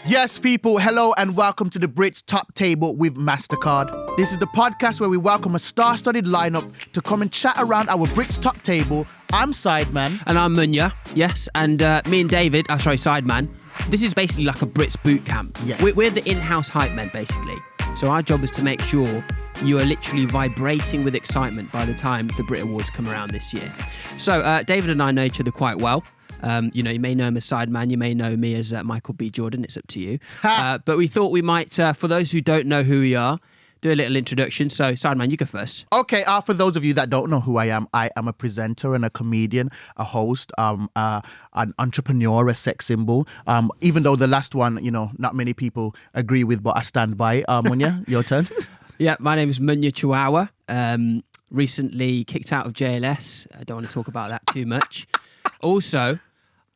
Yes, people, hello and welcome to the BRITs Top Table with Mastercard. This is the podcast where we welcome a star-studded lineup to come and chat around our BRITs Top Table. I'm Sideman. And I'm Munya, yes. And me and David, Sideman, this is basically like a Brits boot camp. Yes. We're the in-house hype men, basically. So our job is to make sure you are literally vibrating with excitement by the time the Brit Awards come around this year. So David and I know each other quite well. You may know him as Sideman, you may know me as Michael B. Jordan, it's up to you. But we thought we might, for those who don't know who we are, do a little introduction. So Sideman, you go first. Okay, for those of you that don't know who I am a presenter and a comedian, a host, an entrepreneur, a sex symbol. Even though the last one, not many people agree with, but I stand by. Munya, your turn. Yeah, my name is Munya Chihuahua. Recently kicked out of JLS. I don't want to talk about that too much. Also,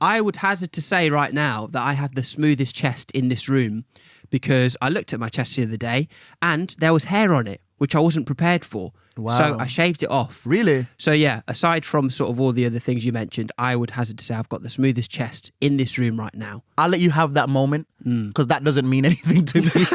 I would hazard to say right now that I have the smoothest chest in this room because I looked at my chest the other day and there was hair on it, which I wasn't prepared for. Wow. So I shaved it off. Really? So yeah, aside from sort of all the other things you mentioned, I would hazard to say I've got the smoothest chest in this room right now. I'll let you have that moment because that doesn't mean anything to me.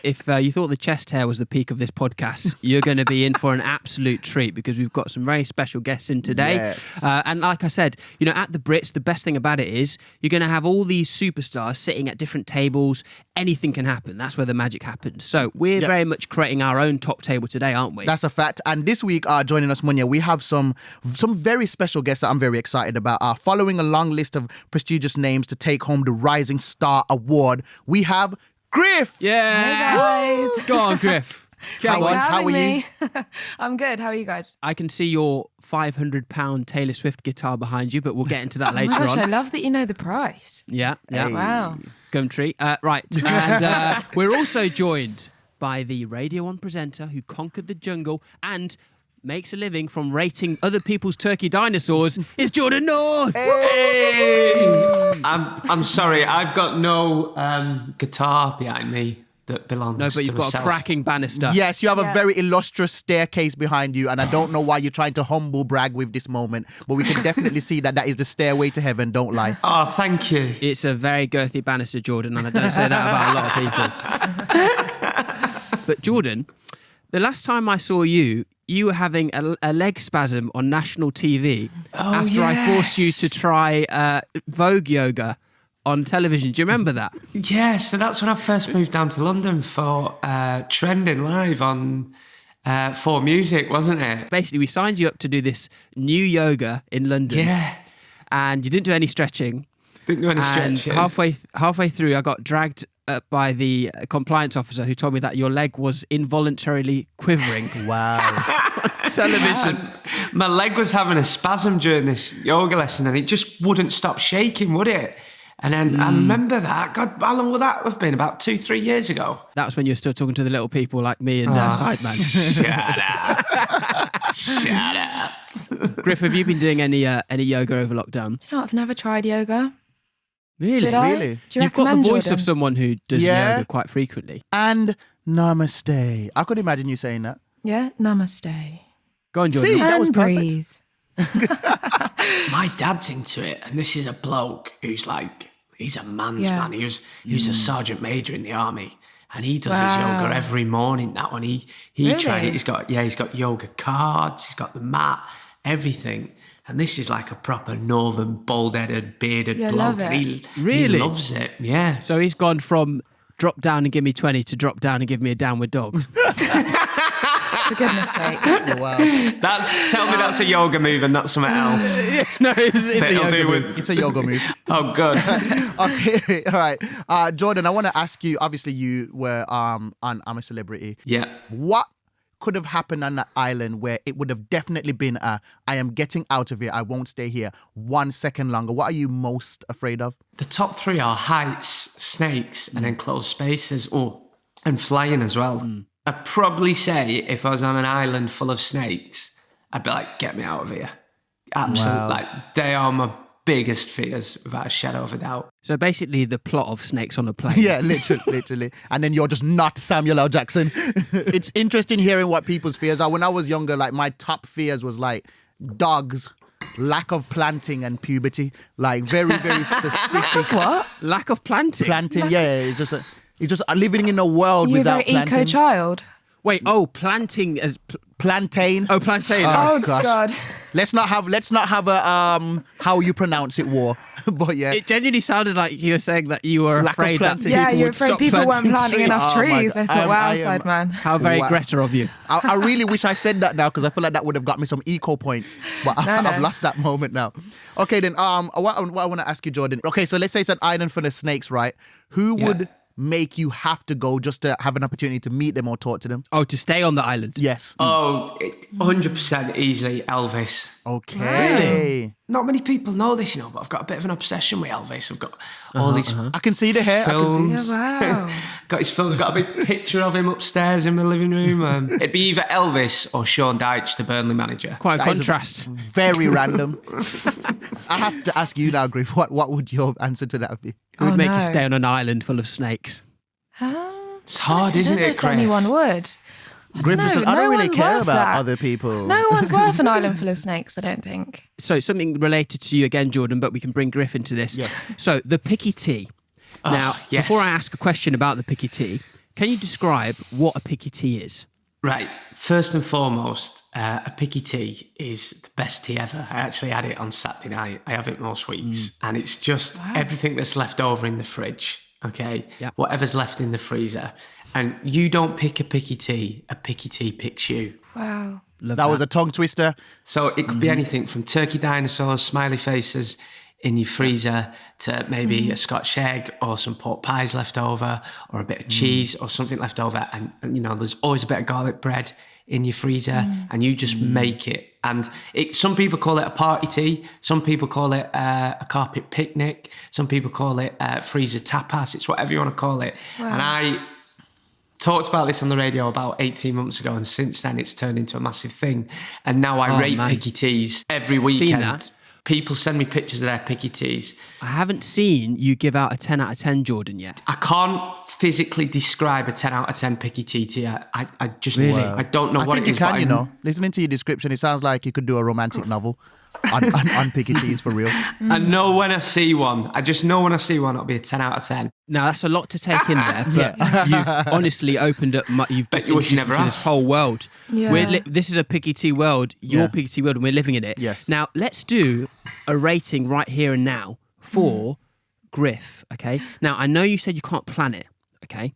If you thought the chest hair was the peak of this podcast, you're going to be in for an absolute treat because we've got some very special guests in today. Yes. And like I said, at the Brits, the best thing about it is you're going to have all these superstars sitting at different tables. Anything can happen. That's where the magic happens. So we're very much creating our own top table today, aren't we? That's a fact. And this week, joining us, Munya, we have some very special guests that I'm very excited about. Following a long list of prestigious names to take home the Rising Star Award, we have Griff. Yeah. Hey guys. Go on, Griff. Thanks for having How are you? me. I'm good. How are you guys? I can see your £500 Taylor Swift guitar behind you, but we'll get into that later Oh my gosh, on. I love that you know the price. Yeah. Hey. Wow. Gumtree. Right. And we're also joined by the Radio 1 presenter who conquered the jungle and makes a living from rating other people's turkey dinosaurs. Is Jordan North. Hey! I'm sorry, I've got no guitar behind me that belongs to No, but you've got myself. a cracking banister. Yes, you have a very illustrious staircase behind you, and I don't know why you're trying to humble brag with this moment, but we can definitely see that is the stairway to heaven, don't lie. Oh, thank you. It's a very girthy banister, Jordan, and I don't say that about a lot of people. But Jordan, the last time I saw you, you were having a leg spasm on national TV after I forced you to try Vogue yoga on television. Do you remember that? Yeah, so that's when I first moved down to London for Trending Live on 4 Music, wasn't it? Basically, we signed you up to do this new yoga in London. Yeah. And you didn't do any stretching. Didn't do any And stretching. halfway through, I got dragged up by the compliance officer who told me that your leg was involuntarily quivering. Wow. Television. My leg was having a spasm during this yoga lesson and it just wouldn't stop shaking, would it? And then I remember that. God, how long would that have been? About 2-3 years ago? That was when you were still talking to the little people like me and Sideman. Shut up. Griff, have you been doing any yoga over lockdown? Do you know what? I've never tried yoga. Really? Should I? Really? Do you You've got the recommend, voice Jordan? of someone who does Yeah. yoga quite frequently. And namaste. I could imagine you saying that. Yeah? Namaste. Go on, Jordan. See? That was And perfect. breathe. My dad's into it, and this is a bloke who's like, he's a man's Yeah. man. He was a sergeant major in the army, and he does his Wow. yoga every morning. That one, he Really? tried it. He's got yoga cards. He's got the mat, everything. And this is like a proper northern, bald-headed, bearded Yeah, I bloke. love And it. he Really? loves it. Yeah. So he's gone from drop down and give me 20 to drop down and give me a downward dog. For goodness sake. Oh, wow. Tell me that's a yoga move and not something else. No, it's a That'll yoga do move. with- It's a yoga move. Oh, good. Okay, all right. Jordan, I want to ask you, obviously you were on I'm a Celebrity. Yeah. What could have happened on that island where it would have definitely been I am getting out of here, I won't stay here 1 second longer? What are you most afraid of? The top 3 are heights, snakes, and enclosed spaces. Oh, and flying as well. I'd probably say if I was on an island full of snakes, I'd be like, get me out of here. Absolutely. Wow. Like, they are my biggest fears, without a shadow of a doubt. So basically the plot of Snakes on a Plane. Yeah, literally. And then you're just not Samuel L. Jackson. It's interesting hearing what people's fears are. When I was younger, like my top fears was like dogs, lack of planting and puberty. Like very, very specific. What? Lack of planting. Planting, yeah. It's just living in a world You're a without very planting. eco child. Wait, planting as Plantain. oh plantain. Oh, gosh. God. Let's not have a how you pronounce it war. But yeah. It genuinely sounded like you were saying that you were Lack of afraid that planting. Yeah, people you're would afraid stop people weren't planting planting trees. enough Oh my trees. God. I thought, wow, I am- side man. How very Wow. Greta of you. I really wish I said that now because I feel like that would have got me some eco points. But I've lost that moment now. Okay, then what I want to ask you, Jordan. Okay, so let's say it's an island full of snakes, right? Who would make you have to go just to have an opportunity to meet them or talk to them? Oh, to stay on the island. Yes. 100% easily Elvis. Okay. Not many people know this, but I've got a bit of an obsession with Elvis. I've got all these I can see the hair. I can see. films. Yeah, wow. Got his films. Got a big picture of him upstairs in my living room. It'd be either Elvis or Sean Dyche, the Burnley manager. Quite a That is contrast. Very random. I have to ask you now, Griff. What would your answer to that be? Who would Oh, make no. you stay on an island full of snakes? It's hard, I isn't don't know it, if Chris? anyone would. Griff know. said, I don't No really one's care worth about that. other people. No one's worth an island full of snakes, I don't think. So something related to you again, Jordan, but we can bring Griff into this. Yeah. So the picky tea. Now, yes. before I ask a question about the picky tea, can you describe what a picky tea is? Right. First and foremost, a picky tea is the best tea ever. I actually had it on Saturday night. I have it most weeks. And it's just everything that's left over in the fridge, okay? Yeah. Whatever's left in the freezer. And you don't pick a picky tea picks you. Wow. Love That was a tongue twister. So it could be anything from turkey dinosaurs, smiley faces in your freezer to maybe a Scotch egg or some pork pies left over or a bit of cheese or something left over. And there's always a bit of garlic bread in your freezer and you just make it. And some people call it a party tea. Some people call it a carpet picnic. Some people call it freezer tapas. It's whatever you want to call it. Wow. And I talked about this on the radio about 18 months ago, and since then it's turned into a massive thing. And now I rate man. picky teas every Seen weekend. that. People send me pictures of their picky teas. I haven't seen you give out a 10 out of 10, Jordan, yet. I can't physically describe a 10 out of 10 picky tea to you. I just Really? I don't know I what think it you is. can, Listening to your description, it sounds like you could do a romantic novel on picky teas for real. I know when I see one. I just know when I see one, it'll be a 10 out of 10. Now, that's a lot to take in there, but you've honestly opened up, you've just you wish you introduced never me to this asked. whole world. Yeah. This is a picky tea world, your Yeah. picky tea world, and we're living in it. Yes. Now, let's do a rating right here and now for Griff, okay? Now, I know you said you can't plan it, okay?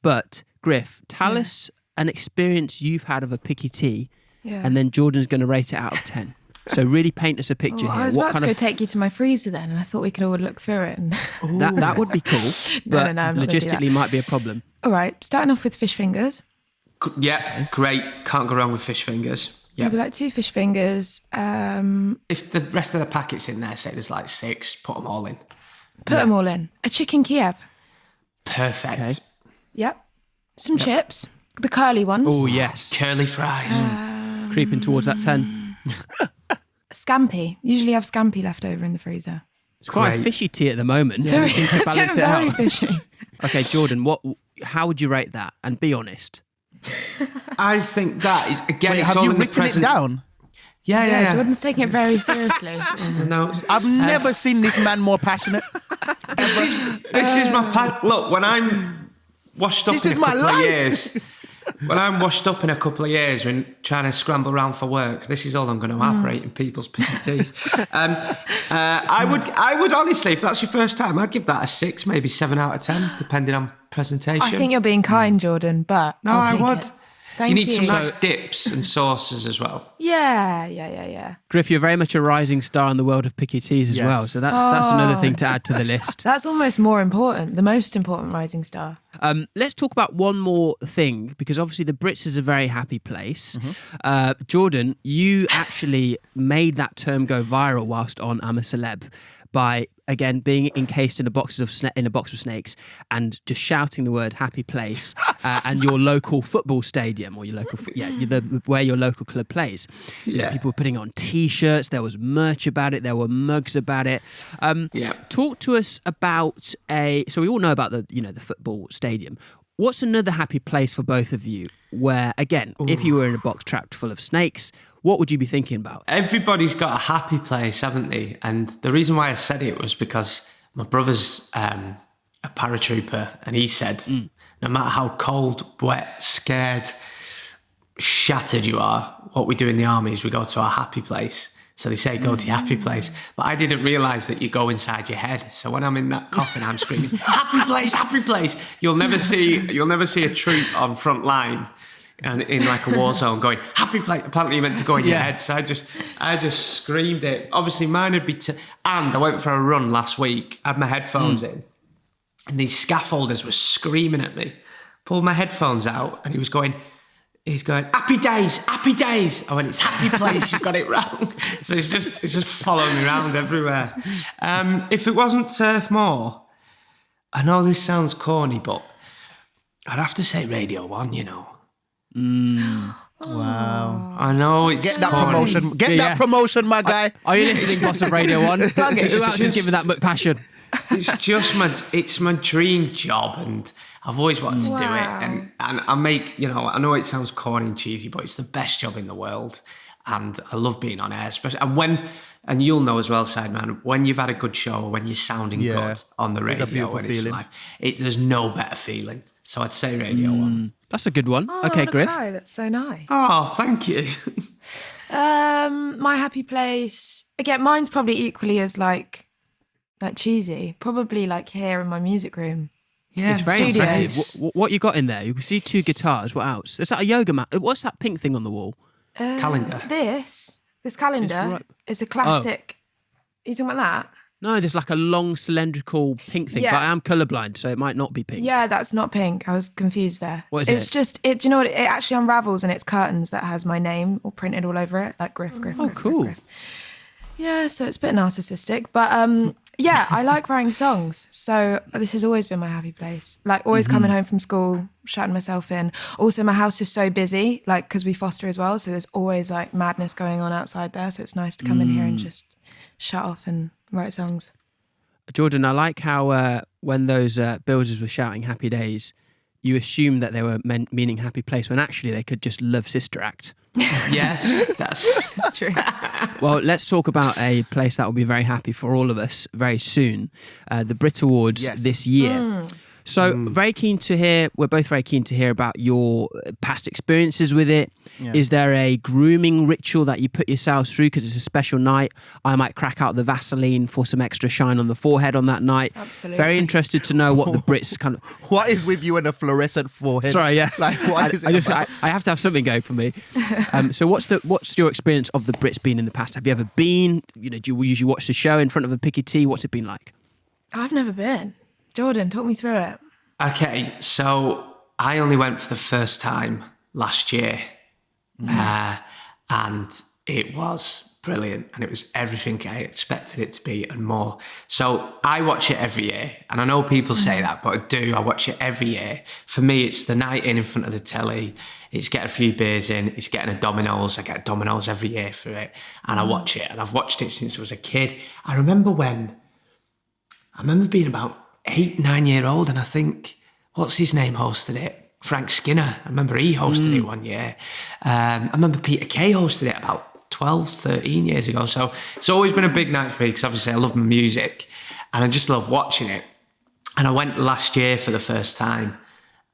But, Griff, tell us an experience you've had of a picky tea, Yeah. and then Jordan's going to rate it out of 10. So really paint us a picture Oh, here. I was What about to kind go of take you to my freezer then, and I thought we could all look through it. And that would be cool, but I'm not gonna do that. logistically might be a problem. all right, starting off with fish fingers. Yeah, great. Can't go wrong with fish fingers. Yeah. Maybe like 2 fish fingers. If the rest of the packet's in there, say there's like 6, put them all in. Put them all in. A chicken Kiev. Perfect. Okay. Yep. Some chips. The curly ones. Oh, yes. Curly fries. Creeping towards that 10. Scampi. Usually have scampi left over in the freezer. It's quite a Great. fishy tea at the moment. So We need to it's balance getting it very out. fishy. Okay, Jordan, how would you rate that? And be honest. I think that is, again, Wait, it's have all you in the written it present. down? Yeah. Jordan's taking it very seriously. No, I've never seen this man more passionate. this is my look. When I'm washed up This in is a my couple life. of years, when I'm washed up in a couple of years when trying to scramble around for work, this is all I'm going to have rating people's picky teas. I would honestly, if that's your first time, I'd give that a 6, maybe 7 out of 10, depending on presentation. I think you're being kind, Jordan, but No, I'll I take would. it. Thank you need you. some nice dips and sauces as well. Yeah. Griff, you're very much a rising star in the world of picky teas as Yes. well. So that's another thing to add to the list. That's almost more important, the most important rising star. Let's talk about one more thing, because obviously the Brits is a very happy place. Jordan, you actually made that term go viral whilst on I'm a Celeb by, again, being encased in a box of snakes and just shouting the word happy place and your local football stadium or your local, where your local club plays. Yeah. People were putting on T-shirts, there was merch about it, there were mugs about it. Talk to us about so we all know about the football stadium. What's another happy place for both of you where, again, if you were in a box trapped full of snakes, what would you be thinking about? Everybody's got a happy place, haven't they? And the reason why I said it was because my brother's a paratrooper, and he said, no matter how cold, wet, scared, shattered you are, what we do in the army is we go to our happy place. So they say go to your happy place. But I didn't realise that you go inside your head. So when I'm in that coffin, I'm screaming, happy place, happy place. You'll never see a troop on front line and in like a war zone going, happy place. Apparently you're meant to go in your head. So I just screamed it. Obviously mine would be, and I went for a run last week, had my headphones in, and these scaffolders were screaming at me. Pulled my headphones out, and he's going, happy days, happy days. I went, it's happy place, you got it wrong. So it's just following me around everywhere. If it wasn't Turf Moor, I know this sounds corny, but I'd have to say Radio 1, you know. Wow. I know it's Get that corny. promotion. Get that promotion, my guy. Are you listening, boss of Radio 1? Plug it. Who else is giving that much passion? It's my dream job, and I've always wanted to do it. And I make, I know it sounds corny and cheesy, but it's the best job in the world. And I love being on air, especially. And you'll know as well, Sideman, when you've had a good show, when you're sounding good on the radio, It's a beautiful when it's feeling. live, there's no better feeling. So I'd say Radio 1. That's a good one. Okay, Griff. Oh, that's so nice. Oh, thank you. My happy place. Again, mine's probably equally as like cheesy. Probably like here in my music room. Yeah, It's very Studio. impressive. What you got in there? You can see 2 guitars. What else? Is that a yoga mat? What's that pink thing on the wall? Calendar. This calendar right. is a classic. Are you talking about that? No, there's like a long cylindrical pink thing, Yeah. but I am colourblind, so it might not be pink. Yeah, that's not pink. I was confused there. What is it's it? just do you know what? It actually unravels and it's curtains that has my name all printed all over it, like Griff. Oh, cool. Griff. Yeah, so it's a bit narcissistic, but yeah, I like writing songs. So this has always been my happy place. Like always coming home from school, shutting myself in. Also, my house is so busy, like because we foster as well, so there's always like madness going on outside there. So it's nice to come in here and just shut off and write songs. Jordan, I like how when those builders were shouting happy days, you assumed that they were meaning happy place when actually they could just love Sister Act. Yes, that's It's true. Well, let's talk about a place that will be very happy for all of us very soon, the Brit Awards Yes. this year. So very keen to hear, we're both very keen to hear about your past experiences with it. Yeah. Is there a grooming ritual that you put yourselves through because it's a special night? I might crack out the Vaseline for some extra shine on the forehead on that night. Absolutely. Very interested to know what the Brits kind of... What is with you and a fluorescent forehead? Sorry, yeah. Like, what is it about? I have to have something going for me. So what's your experience of the Brits been in the past? Have you ever been? Do you usually watch the show in front of a picketee? What's it been like? I've never been. Jordan, talk me through it. Okay, so I only went for the first time last year, and it was brilliant, and it was everything I expected it to be and more. So I watch it every year, and I know people say that, but I do. I watch it every year. For me, it's the night in front of the telly. It's getting a few beers in. It's getting a Domino's. I get a Domino's every year for it, and I watch it, and I've watched it since I was a kid. I remember being about 8-9 year old, and I think, what's his name hosted it? Frank Skinner. I remember he hosted it one year. I remember Peter Kay hosted it about 12, 13 years ago. So it's always been a big night for me because obviously I love my music and I just love watching it. And I went last year for the first time,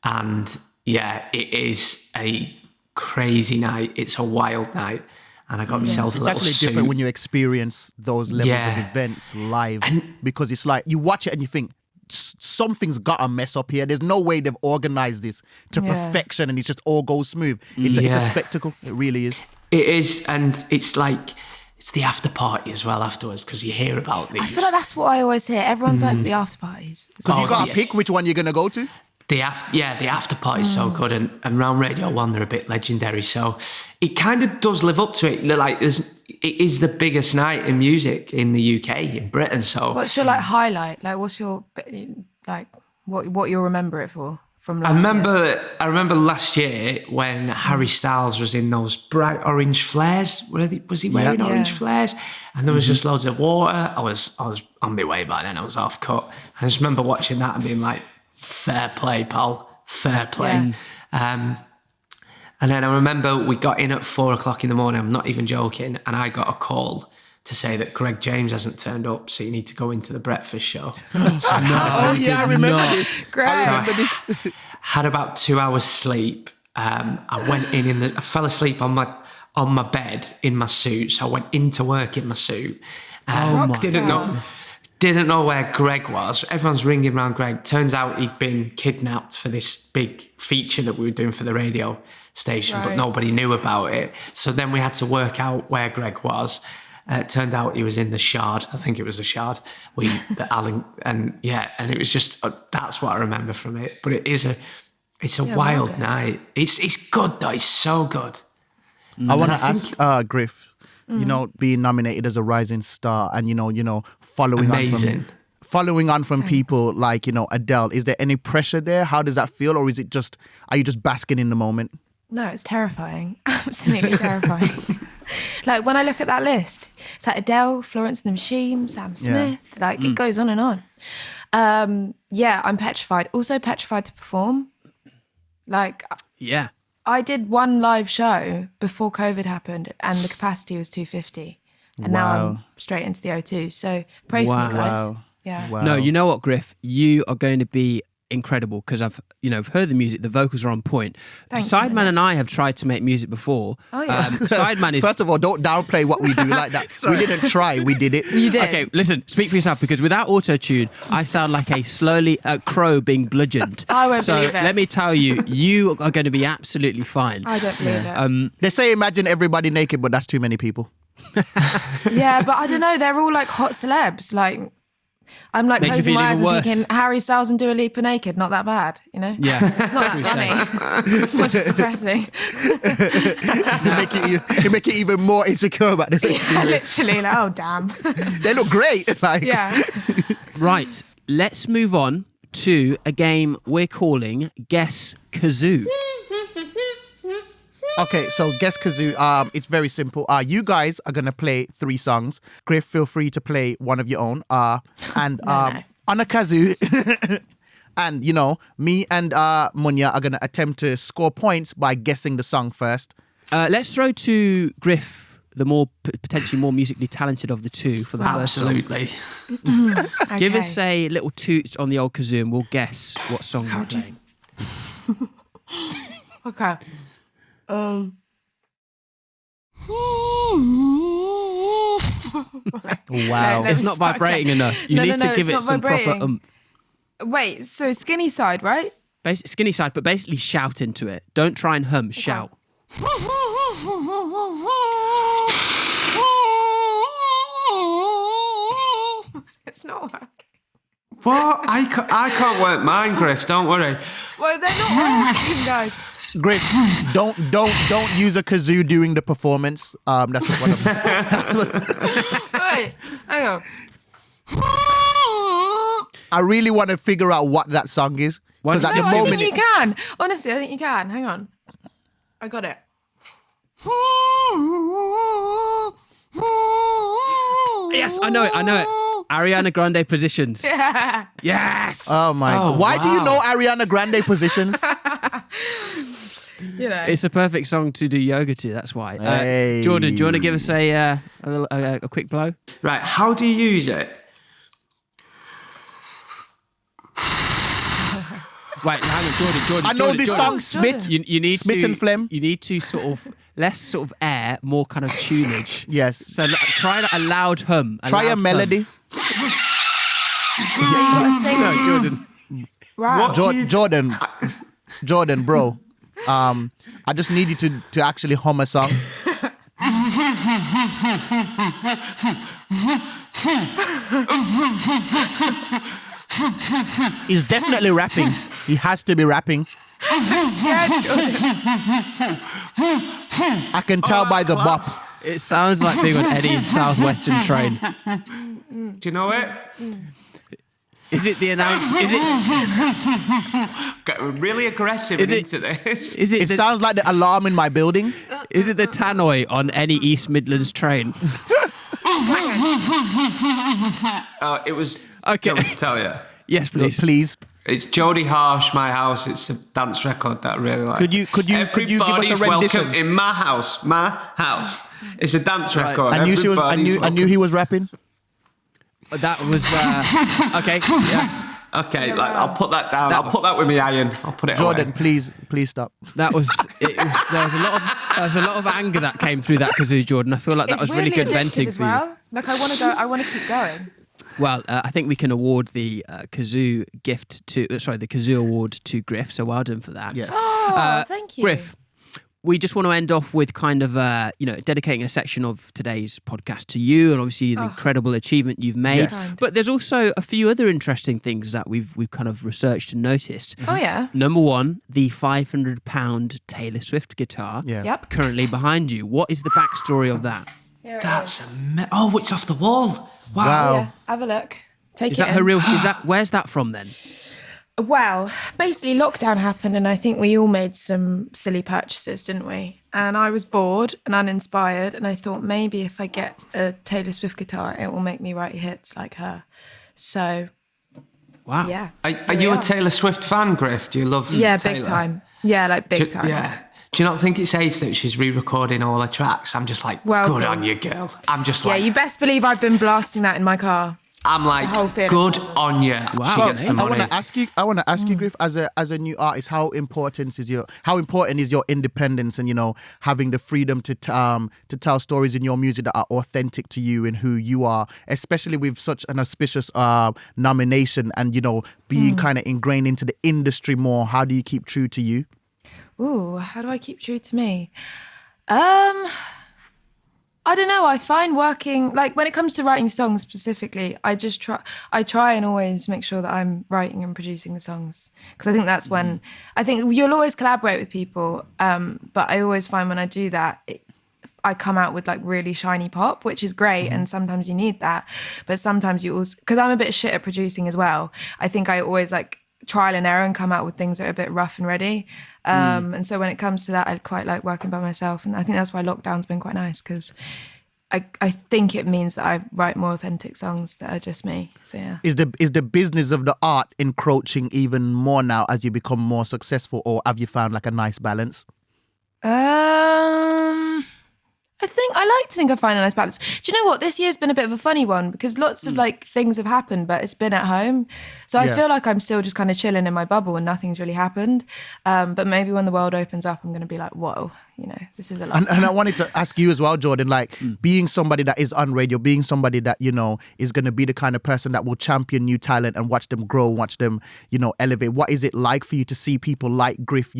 and yeah, it is a crazy night. It's a wild night. And I got myself a It's little actually suit. different when you experience those levels Yeah. of events live, because it's like you watch it and you think something's got to mess up here. There's no way they've organized this to perfection and it just all goes smooth. It's a spectacle. It really is. It is, and it's like, it's the after party as well afterwards, because you hear about these. I feel like that's what I always hear. Everyone's like the after parties. So you got to yeah. pick which one you're going to go to. The after party is so good, and round Radio 1 they're a bit legendary, so it kind of does live up to it. Like it is the biggest night in music in the UK, in Britain. So What's your highlight? Like, what's your what you'll remember it for from last year? I remember last year when Harry Styles was in those bright orange flares. Was he wearing orange flares? And there was just loads of water. I was on my way by then. I was half cut. I just remember watching that and being like, fair play, pal. Fair play. And then I remember we got in at 4:00 in the morning. I'm not even joking. And I got a call to say that Greg James hasn't turned up, so you need to go into the breakfast show. I remember this. Great. I had about 2 hours sleep. I went I fell asleep on my bed in my suit. So I went into work in my suit. Didn't know where Greg was. Everyone's ringing around Greg. Turns out he'd been kidnapped for this big feature that we were doing for the radio station, but nobody knew about it. So then we had to work out where Greg was. It turned out he was in the Shard. I think it was the Shard. And it was just that's what I remember from it. But it's a wild night. It's good though. It's so good. I want to ask Griff. You know, being nominated as a rising star, and following on from people like Adele. Is there any pressure there? How does that feel, or are you just basking in the moment? No, it's terrifying. Absolutely terrifying. Like when I look at that list, it's like Adele, Florence and the Machine, Sam Smith. Like it goes on and on. I'm petrified. Also petrified to perform. Like I did one live show before COVID happened, and the capacity was 250, and now I'm straight into the O2. So pray for me, guys. Yeah. No, you know what, Griff? You are going to be incredible because I've heard the music. The vocals are on point. Sideman and I have tried to make music before. Oh yeah. Sideman is. First of all, don't downplay what we do like that. We didn't try. We did it. You did. Okay, listen. Speak for yourself, because without auto-tune, I sound like a crow being bludgeoned. I won't believe it. So let me tell you, you are going to be absolutely fine. I don't believe it. They say imagine everybody naked, but that's too many people. Yeah, but I don't know. They're all like hot celebs. Like I'm like Make you closing feel my eyes even and worse. thinking Harry Styles and Dua Lipa naked, not that bad, Yeah. It's not that funny. It's more just depressing. You make it even more insecure about this experience. Literally, like, oh damn. They look great. Like, Yeah. Right. Let's move on to a game we're calling Guess Kazoo. Okay, so Guess Kazoo, it's very simple. You guys are going to play 3 songs. Griff, feel free to play one of your own. On a kazoo. And, me and Munya are going to attempt to score points by guessing the song first. Let's throw to Griff, the potentially more musically talented of the two, for the first song. Absolutely. Okay. Give us a little toot on the old kazoo and we'll guess what song you're playing. Okay. Wow. It's not vibrating enough. You need to give it some proper Wait, so skinny side, right? skinny side, but basically shout into it. Don't try and hum, shout. It's not working. What? I can't work mine, Griff. Don't worry. Well, they're not working, guys. Griff, don't use a kazoo during the performance. That's just one of them. Wait, hang on. I really want to figure out what that song is. Because at the I moment, think you can. Honestly, I think you can. Hang on. I got it. Yes, I know it. Ariana Grande Positions. Yeah. Yes. oh my God. Why do you wow. know Ariana Grande Positions? It's a perfect song to do yoga to, that's why. Hey. Jordan, do you want to give us a quick blow? Right, how do you use it? Wait, hang on, Jordan. I know this Jordan. song, Smith. You need Smith to, and Phlegm. You need to sort of less sort of air, more kind of tunage. Yes. So try a loud hum. Try a melody. No, Jordan. Wow. Jordan, bro. I just need you to actually hum a song. He's definitely rapping. He has to be rapping. Yeah, Jordan. I can tell by the bop. It sounds like being on any Southwestern train. Do you know it? Is it the announcement? Is it? Get really aggressive into this. Is it? It sounds like the alarm in my building. Is it the tannoy on any East Midlands train? It was. Okay. Do you want me to tell you? Yes, please. Please. It's Jodie Harsh, My House. It's a dance record that I really like. Could you give us a Everybody's rendition? welcome in my house. My house. It's a dance record. I knew he was rapping. That was okay. Yes. Okay, I'll put that down. I'll put that with me iron. I'll put it Jordan, away. please stop. There was a lot of anger that came through that Kazoo, Jordan. I feel like that was really good venting as for you. well. Like I want to keep going. Well, I think we can award the Kazoo the Kazoo Award to Griff. So well done for that. Yes. Oh, thank you. Griff, we just want to end off with kind of dedicating a section of today's podcast to you, and obviously the incredible achievement you've made. Yes. But there's also a few other interesting things that we've kind of researched and noticed. Oh yeah. Number one, the £500 Taylor Swift guitar Yeah. Yep. currently behind you. What is the backstory of that? Here it That's is. it's off the wall. Wow. Wow. Yeah, have a look. Take Is it that her in. real? Where's that from then? Well, basically lockdown happened and I think we all made some silly purchases, didn't we? And I was bored and uninspired and I thought maybe if I get a Taylor Swift guitar, it will make me write hits like her. So, Wow. yeah. Are you a Taylor Swift fan, Griff? Do you love Yeah, Taylor? big time. Yeah, like big time. Yeah. Do you not think it's ace that she's re-recording all her tracks? I'm just like, Welcome. good on you, girl. I'm just Yeah, like, you best believe I've been blasting that in my car. I'm like, whole fearless good album. on you. Wow. She gets the I money. want to ask you, Griff, as a new artist, how important is your independence and having the freedom to tell stories in your music that are authentic to you and who you are, especially with such an auspicious nomination and being kind of ingrained into the industry more. How do you keep true to you? Ooh, how do I keep true to me? I don't know. I find working, like when it comes to writing songs specifically, I try and always make sure that I'm writing and producing the songs. Because I think that's when, I think you'll always collaborate with people. But I always find when I do that, I come out with like really shiny pop, which is great. And sometimes you need that. But sometimes you also, because I'm a bit shit at producing as well, I think I always like trial and error and come out with things that are a bit rough and ready. And so when it comes to that, I quite like working by myself. And I think that's why lockdown's been quite nice because I think it means that I write more authentic songs that are just me. So yeah. Is the business of the art encroaching even more now as you become more successful, or have you found like a nice balance? I like to think I find a nice balance. Do you know what? This year's been a bit of a funny one because lots of like things have happened, but it's been at home. So I feel like I'm still just kind of chilling in my bubble and nothing's really happened. But maybe when the world opens up, I'm going to be like, whoa, this is a lot. And I wanted to ask you as well, Jordan, like being somebody that is on radio, being somebody that, is going to be the kind of person that will champion new talent and watch them grow, watch them, elevate. What is it like for you to see people like Griff,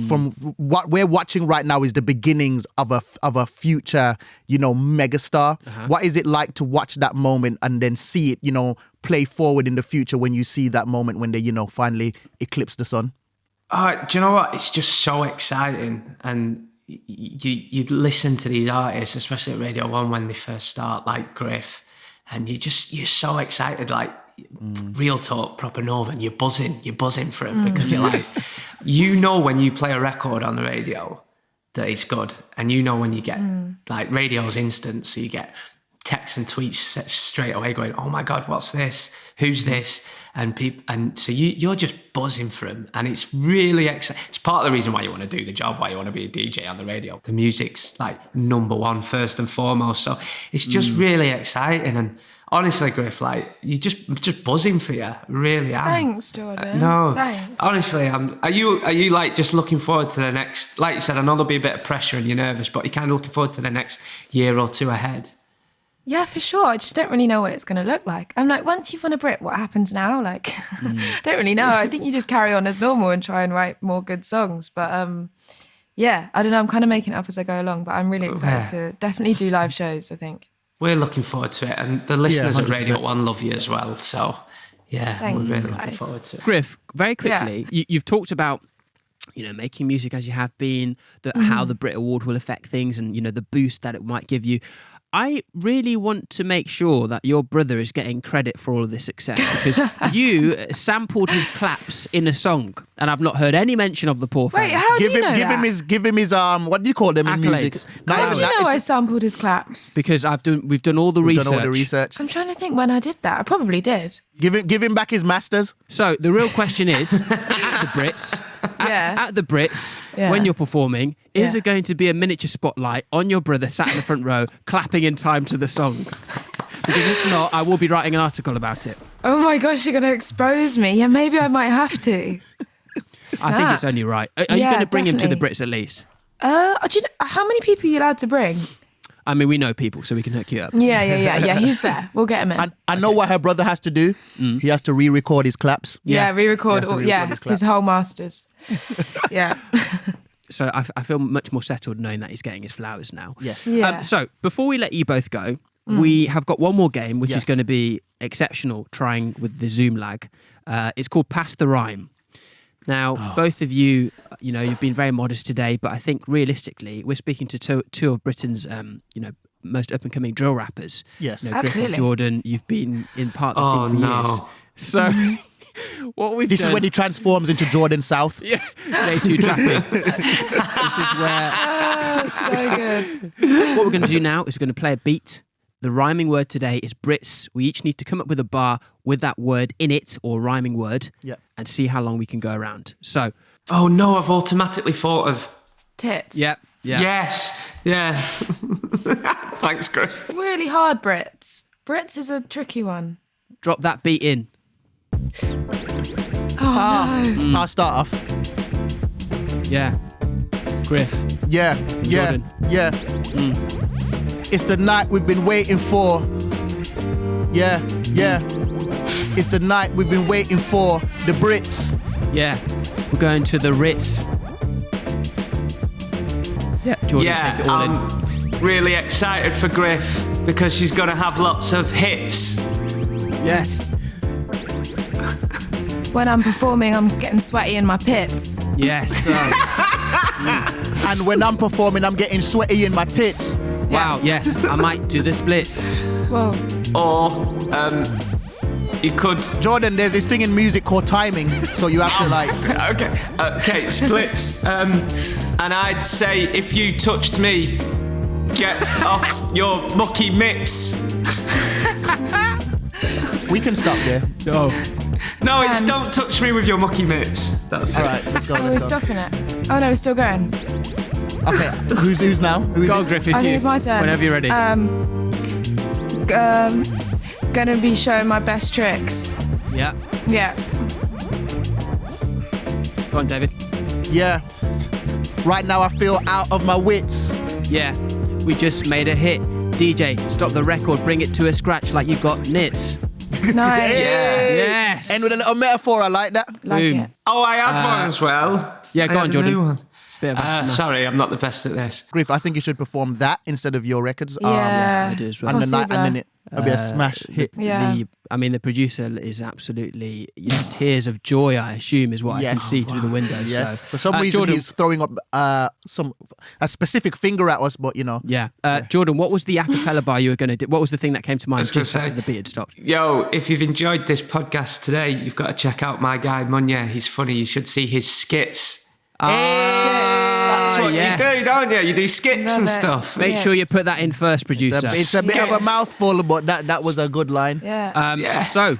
from what we're watching right now is the beginnings of a future, megastar. What is it like to watch that moment and then see it, play forward in the future when you see that moment when they, finally eclipse the sun? Do you know what? It's just so exciting. And you listen to these artists, especially at Radio 1 when they first start, like Griff, and you're so excited, like real talk, proper Northern, you're buzzing for him because you're like, when you play a record on the radio that it's good, and when you get like radio's instant, so you get texts and tweets straight away going, oh my God, what's this? Who's this? And so you're just buzzing for him, and it's really exciting. It's part of the reason why you want to do the job, why you want to be a DJ on the radio. The music's like number one first and foremost, so it's just really exciting. And honestly, Griff, like you're just buzzing for you, really am. Thanks, Jordan. No, thanks. Honestly, are you like just looking forward to the next? Like you said, I know there'll be a bit of pressure and you're nervous, but you're kind of looking forward to the next year or two ahead. Yeah, for sure. I just don't really know what it's going to look like. I'm like, once you've won a Brit, what happens now? Like, don't really know. I think you just carry on as normal and try and write more good songs. But yeah, I don't know. I'm kind of making it up as I go along, but I'm really excited to definitely do live shows, I think. We're looking forward to it. And the listeners at 100%. Radio 1 love you as well. So, yeah, Thanks, we're really looking guys. forward to it. Griff, very quickly, you've talked about making music as you have been, how the Brit Award will affect things and, the boost that it might give you. I really want to make sure that your brother is getting credit for all of this success because you sampled his claps in a song, and I've not heard any mention of the poor Wait, fella. how do you know give that? him his what do you call them in music? Accolades. How do you know I sampled his claps? Because we've done all the research. Done all the research. I'm trying to think when I did that. I probably did. Give him back his masters. So the real question is, at the Brits, at the Brits, Yeah. when you're performing, is Yeah. there going to be a miniature spotlight on your brother sat in the front row, clapping in time to the song? Because if not, I will be writing an article about it. Oh my gosh, you're going to expose me. Yeah, maybe I might have to. I think it's only right. Are you Yeah, going to bring him to the definitely. Brits at least? Do you know, how many people are you allowed to bring? I mean, we know people, so we can hook you up. Yeah. He's there. We'll get him in. And I know what her brother has to do. He has to re-record his claps. yeah, re-record. He has to All, re-record his clap. his whole masters. Yeah. So I feel much more settled knowing that he's getting his flowers now. Yes. Yeah. So before we let you both go, we have got one more game, which is Yes. going to be exceptional, trying with the Zoom lag. It's called Pass the Rhyme. Now, both of you, you've been very modest today, but I think realistically, we're speaking to two of Britain's, most up-and-coming drill rappers. Yes. Griff and Absolutely. Jordan, you've been in part of the Oh, scene for no. years. So what we've This done... is when he transforms into Jordan South. Yeah, J2 trapping. This is where... Oh, so good. What we're going to do now is we're going to play a beat. The rhyming word today is Brits. We each need to come up with a bar with that word in it, or rhyming word, Yep. and see how long we can go around. So, Oh no, I've automatically thought of Tits. yeah. yes, yeah. Thanks, Griff. Really hard, Brits. Brits is a tricky one. Drop that beat in. Oh, no. I'll start off. Yeah. Griff. Yeah. Jordan. Yeah. It's the night we've been waiting for. Yeah. It's the night we've been waiting for. The Brits. Yeah. We're going to the Ritz. Yeah, Jordan, take it all in. I'm really excited for Griff because she's going to have lots of hits. Yes. When I'm performing, I'm getting sweaty in my pits. Yes. And when I'm performing, I'm getting sweaty in my tits. Wow, yes. I might do the splits. Whoa. Or you could... Jordan, there's this thing in music called timing. So you have to like... Okay, splits. And I'd say if you touched me, get off your mucky mitts. We can stop there. Oh. No, it's don't touch me with your mucky mitts. That's All it. right, let's go. Oh, we're Let's go. stopping it. Oh no, we're still going. Okay, who's now? Who's Go on, Griff, it's I you. think it's my turn. Whenever you're ready. Gonna be showing my best tricks. Yeah. Yeah. Go on, David. Yeah. Right now I feel out of my wits. Yeah. We just made a hit. DJ, stop the record, bring it to a scratch like you got nits. Nice. Yes. And with a little metaphor, I like that. Like Boom. it. Oh, I had one as well. Yeah, I go on, had a Jordan. new one. Bit of a- Sorry, I'm not the best at this. Griff, I think you should perform that instead of your records. Yeah. I do as well. And then Possible. it'll be a smash hit. Yeah. The producer is absolutely, tears of joy, I assume, is what I can Yes. see through the window. Yes. So, For some reason, Jordan, he's throwing up a specific finger at us, but Yeah. Jordan, what was the a cappella bar you were going to do? What was the thing that came to mind was gonna just after say- the beat had stopped? Yo, if you've enjoyed this podcast today, you've got to check out my guy Munya. He's funny. You should see his skits. That's what yes. you do, don't you? You do skits Love and it. stuff. Make sure you put that in first, producer. it's a bit of a Yes. mouthful, but that was a good line. Yeah. Yeah. So,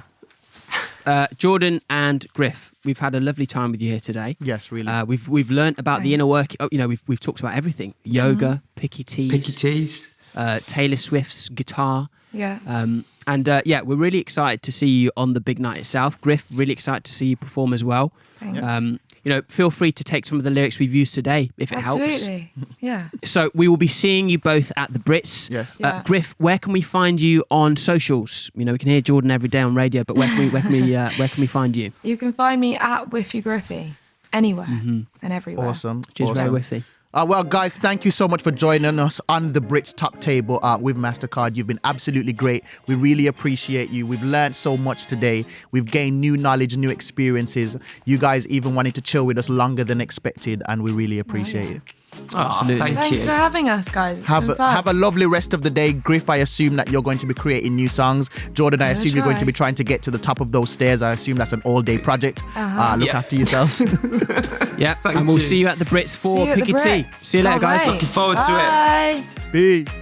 Jordan and Griff, we've had a lovely time with you here today. Yes, really. We've learnt about the inner work. We've talked about everything: yoga, picky teas, Picky teas. Taylor Swift's guitar. Yeah. We're really excited to see you on the big night itself. Griff, really excited to see you perform as well. Thanks. Feel free to take some of the lyrics we've used today if it helps. Absolutely. Yeah. So we will be seeing you both at the Brits. Yes. Yeah. Griff, where can we find you on socials? We can hear Jordan every day on radio, but where can we find you? You can find me at Whiffy Griffy anywhere and everywhere. Awesome. Cheers, awesome. very whiffy. Well, guys, thank you so much for joining us on the BRITs Top Table with Mastercard. You've been absolutely great. We really appreciate you. We've learned so much today. We've gained new knowledge, new experiences. You guys even wanted to chill with us longer than expected, and we really appreciate it. Absolutely. Thank Thanks you. for having us, guys. It's Have been fun. have a lovely rest of the day. Griff, I assume that you're going to be creating new songs. Jordan, I assume you're going to be trying to get to the top of those stairs. I assume that's an all-day project. Look after yourselves. Yeah, Thank and we'll you. see you at the Brits See for you at the Piccadilly. Brits. See you later, Can't guys. wait. Looking forward to it. Bye. Peace.